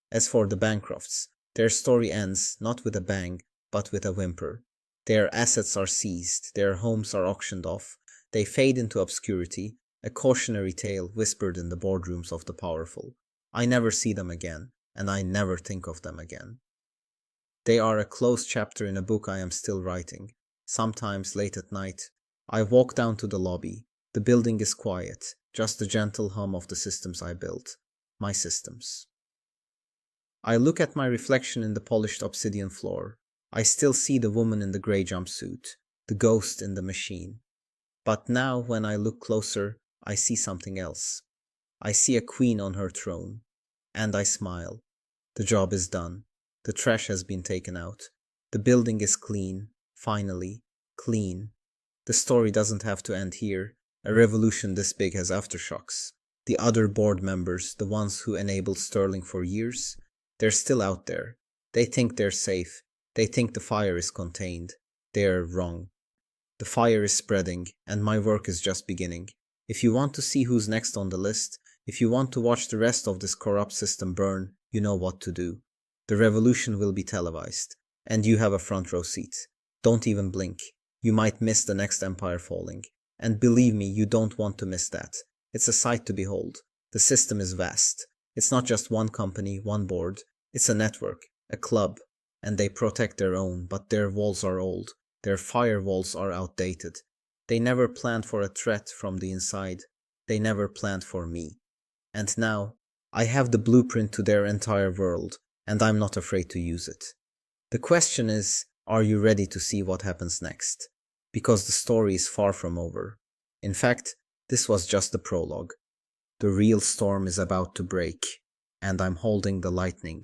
As for the bankrupts, their story ends not with a bang, but with a whimper. Their assets are seized, their homes are auctioned off, they fade into obscurity, a cautionary tale whispered in the boardrooms of the powerful. I never see them again, and I never think of them again. They are a closed chapter in a book I am still writing. Sometimes late at night, I walk down to the lobby. The building is quiet, just the gentle hum of the systems I built. My systems. I look at my reflection in the polished obsidian floor. I still see the woman in the grey jumpsuit, the ghost in the machine. But now when I look closer, I see something else. I see a queen on her throne. And I smile. The job is done. The trash has been taken out. The building is clean. Finally, clean. The story doesn't have to end here. A revolution this big has aftershocks. The other board members, the ones who enabled Sterling for years, they're still out there. They think they're safe. They think the fire is contained. They're wrong. The fire is spreading, and my work is just beginning. If you want to see who's next on the list, if you want to watch the rest of this corrupt system burn, you know what to do. The revolution will be televised, and you have a front row seat. Don't even blink. You might miss the next empire falling. And believe me, you don't want to miss that. It's a sight to behold. The system is vast. It's not just one company, one board. It's a network, a club. And they protect their own, but their walls are old. Their firewalls are outdated. They never planned for a threat from the inside. They never planned for me. And now, I have the blueprint to their entire world, and I'm not afraid to use it. The question is, are you ready to see what happens next? Because the story is far from over. In fact, this was just the prologue. The real storm is about to break, and I'm holding the lightning